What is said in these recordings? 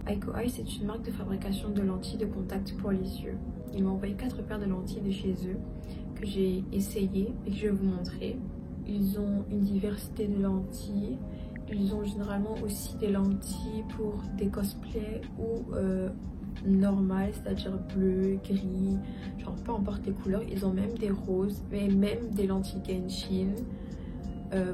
Aiko Eye, c'est une marque de fabrication de lentilles de contact pour les yeux. Ils m'ont envoyé 4 paires de lentilles de chez eux que j'ai essayées et que je vais vous montrer. Ils ont une diversité de lentilles. Ils ont généralement aussi des lentilles pour des cosplays ou normales, c'est-à-dire bleu, gris, genre peu importe les couleurs. Ils ont même des roses, mais même des lentilles Genshin.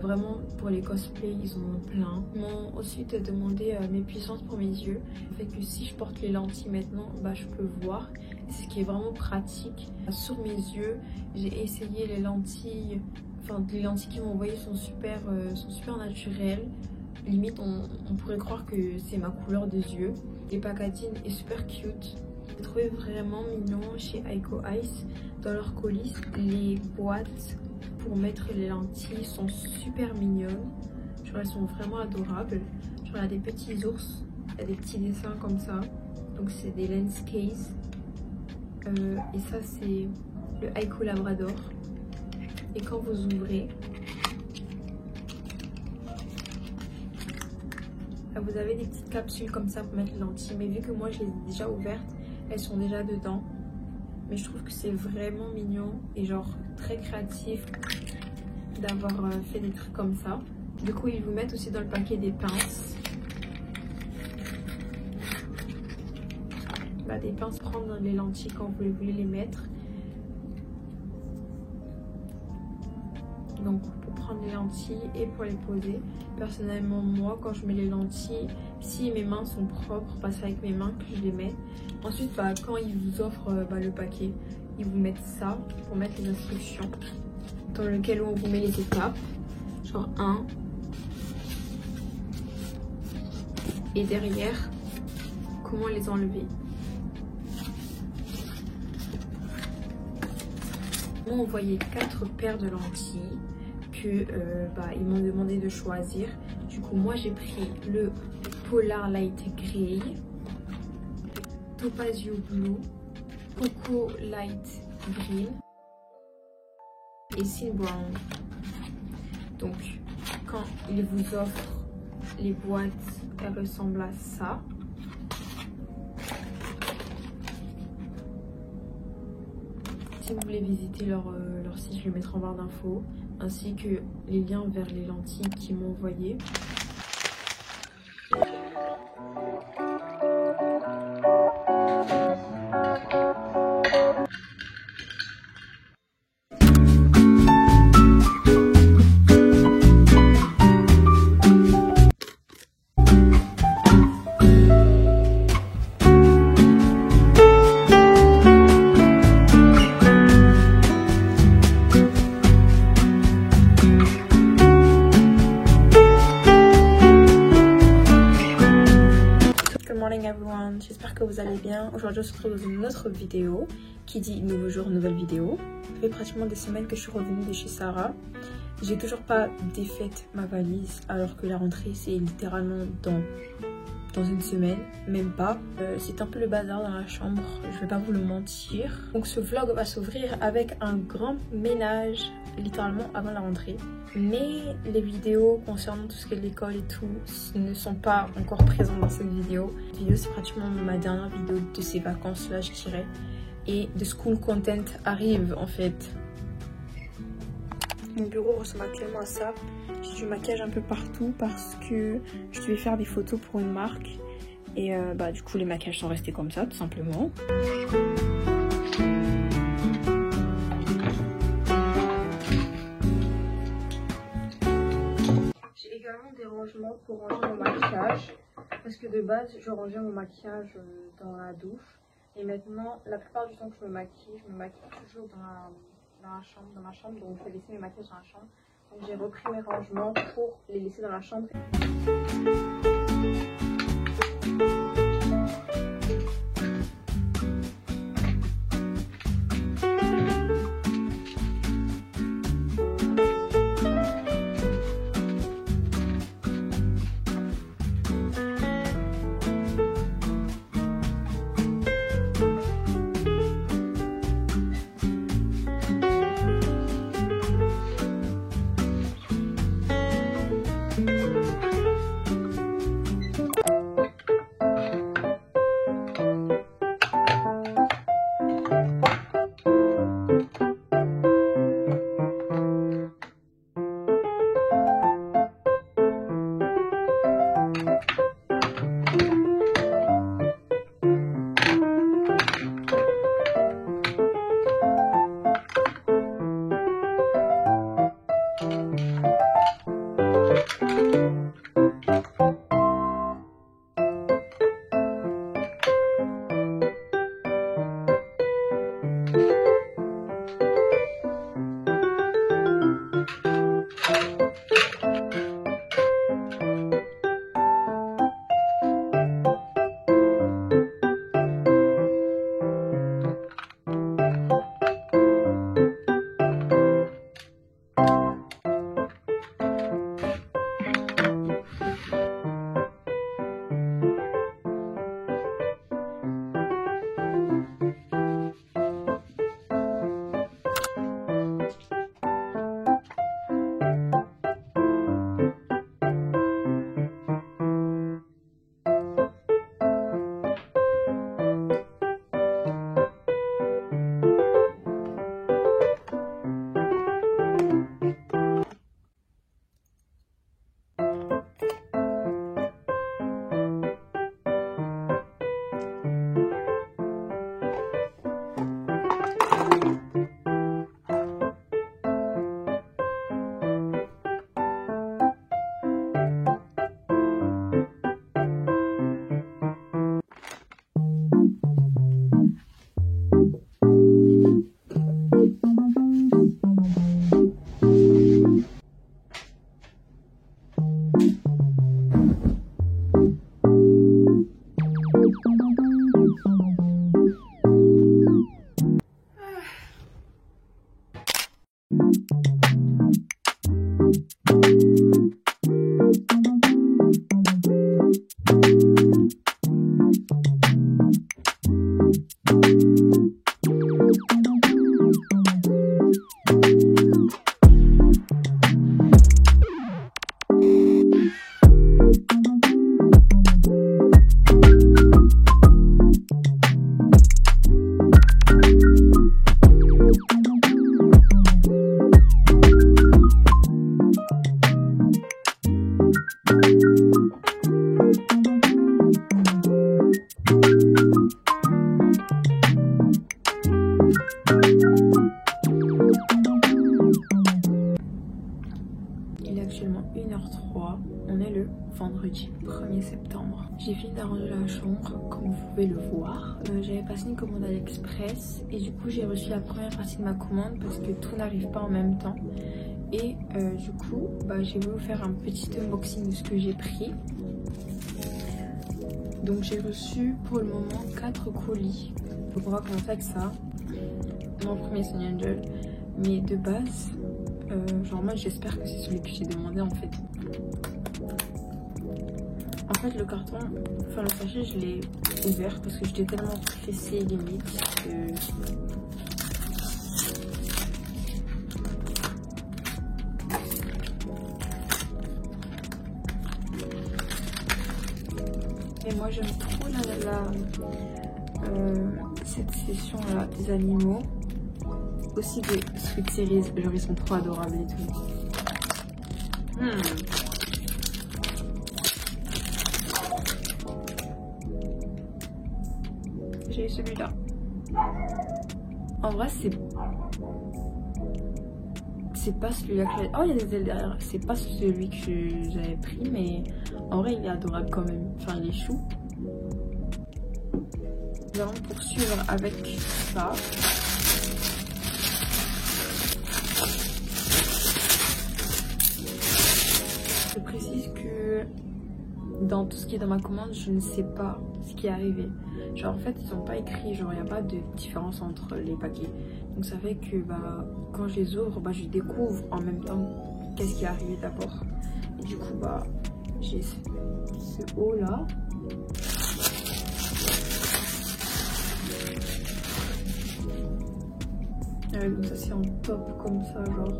Vraiment pour les cosplays ils en ont plein. Ils m'ont ensuite demandé mes puissances pour mes yeux. Ça fait que si je porte les lentilles maintenant, bah, je peux voir. Ce qui est vraiment pratique. Sur mes yeux, j'ai essayé les lentilles. Enfin, les lentilles qu'ils m'ont envoyées sont super naturelles. Limite, on pourrait croire que c'est ma couleur des yeux. Le packaging est super cute. J'ai trouvé vraiment mignon chez Aiko Eye. Dans leur colis, les boîtes pour mettre les lentilles sont super mignonnes. Genre, elles sont vraiment adorables. Genre, il y a des petits ours, il y a des petits dessins comme ça. Donc, c'est des lens case. Et ça, c'est le Aiko Labrador. Et quand vous ouvrez, là, vous avez des petites capsules comme ça pour mettre les lentilles. Mais vu que moi, je les ai déjà ouvertes, elles sont déjà dedans. Mais je trouve que c'est vraiment mignon et genre très créatif d'avoir fait des trucs comme ça. Du coup, ils vous mettent aussi dans le paquet des pinces. Bah, des pinces pour prendre les lentilles quand vous voulez les mettre. Donc pour prendre les lentilles et pour les poser. Personnellement, moi quand je mets les lentilles, si mes mains sont propres, bah, c'est avec mes mains que je les mets. Ensuite, bah, quand ils vous offrent le paquet, ils vous mettent ça pour mettre les instructions, dans lequel on vous met les étapes, genre 1. Et derrière, comment les enlever. Ils m'ont envoyé 4 paires de lentilles que ils m'ont demandé de choisir. Du coup, moi j'ai pris le Polar Light Grey, Topazio Blue, Coco Light Green et Sin Brown. Donc, quand ils vous offrent les boîtes, elles ressemblent à ça. Si vous voulez visiter leur site, je le mettrai en barre d'infos, ainsi que les liens vers les lentilles qu'ils m'ont envoyées. Everyone, j'espère que vous allez bien. Aujourd'hui on se retrouve dans une autre vidéo qui dit nouveau jour, nouvelle vidéo. Ça fait pratiquement des semaines que je suis revenue de chez Sarah. J'ai toujours pas défait ma valise alors que la rentrée c'est littéralement dans une semaine, même pas. C'est un peu le bazar dans la chambre, je vais pas vous le mentir. Donc ce vlog va s'ouvrir avec un grand ménage littéralement avant la rentrée. Mais les vidéos concernant tout ce qui est l'école et tout ne sont pas encore présentes dans cette vidéo. Cette vidéo c'est pratiquement ma dernière vidéo de ces vacances là je dirais. Et de school content arrive en fait. Mon bureau ressemble actuellement à ça. J'ai du maquillage un peu partout parce que je devais faire des photos pour une marque. Et du coup les maquillages sont restés comme ça tout simplement. J'ai également des rangements pour ranger mon maquillage. Parce que de base je rangeais mon maquillage dans la douche. Et maintenant la plupart du temps que je me maquille toujours dans ma chambre, donc je vais laisser mes maquillages dans la chambre. Donc j'ai repris mes rangements pour les laisser dans la chambre. Il est actuellement 1h03, on est le vendredi 1er septembre. J'ai fini d'arranger la chambre, comme vous pouvez le voir. J'avais passé une commande AliExpress et du coup j'ai reçu la première partie de ma commande parce que tout n'arrive pas en même temps. Et du coup, j'ai voulu faire un petit unboxing de ce que j'ai pris. Donc j'ai reçu pour le moment 4 colis. Donc on va commencer avec ça. Mon premier c'est un Angel, mais de base, genre moi j'espère que c'est celui que j'ai demandé en fait. En fait le carton, enfin le sachet je l'ai ouvert parce que j'étais tellement pressée limite que... Et moi j'aime trop cette session là des animaux. Aussi des Sweet Series, genre ils sont trop adorables et tout. J'ai eu celui-là. En vrai c'est pas celui-là que j'ai... Oh il y a des ailes derrière. C'est pas celui que j'avais pris mais en vrai il est adorable quand même. Enfin il est chou. Nous allons poursuivre avec ça. Je précise que dans tout ce qui est dans ma commande, je ne sais pas ce qui est arrivé. Genre en fait ils n'ont pas écrit, genre il n'y a pas de différence entre les paquets. Donc ça fait que quand je les ouvre, je découvre en même temps qu'est-ce qui est arrivé d'abord. Et du coup j'ai ce haut là. Donc ça c'est en top comme ça genre.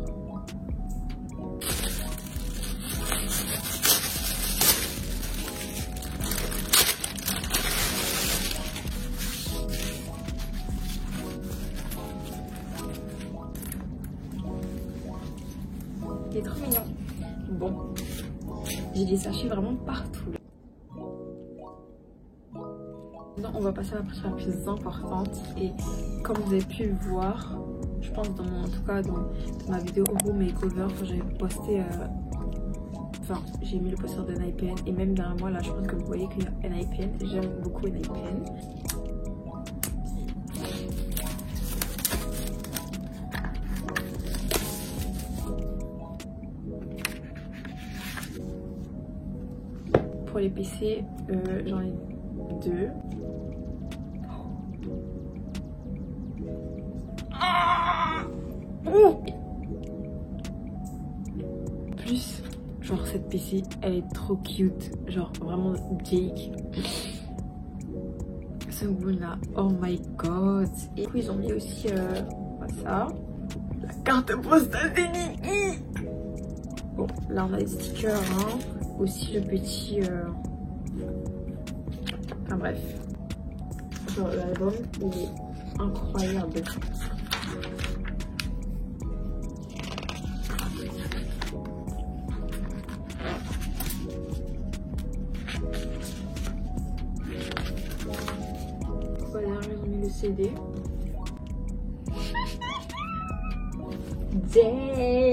Il est trop mignon. Bon, j'ai des sachets vraiment partout. Maintenant, on va passer à la partie la plus importante. Et comme vous avez pu le voir, je pense en tout cas dans ma vidéo room makeover, quand j'avais posté, j'ai mis le poster de NIPN et même derrière moi là, je pense que vous voyez qu'il y a NIPN. J'aime beaucoup NIPN. Pour les PC, j'en ai 2. Plus, genre cette PC, elle est trop cute. Genre vraiment Jake. Ce boule là, oh my god. Et du coup, ils ont mis aussi ça. La carte postale d'Eni. Bon, là on a des stickers, hein. Aussi le petit... Enfin bref. Genre l'album, il est incroyable. Voilà, j'ai mis le CD. Dang.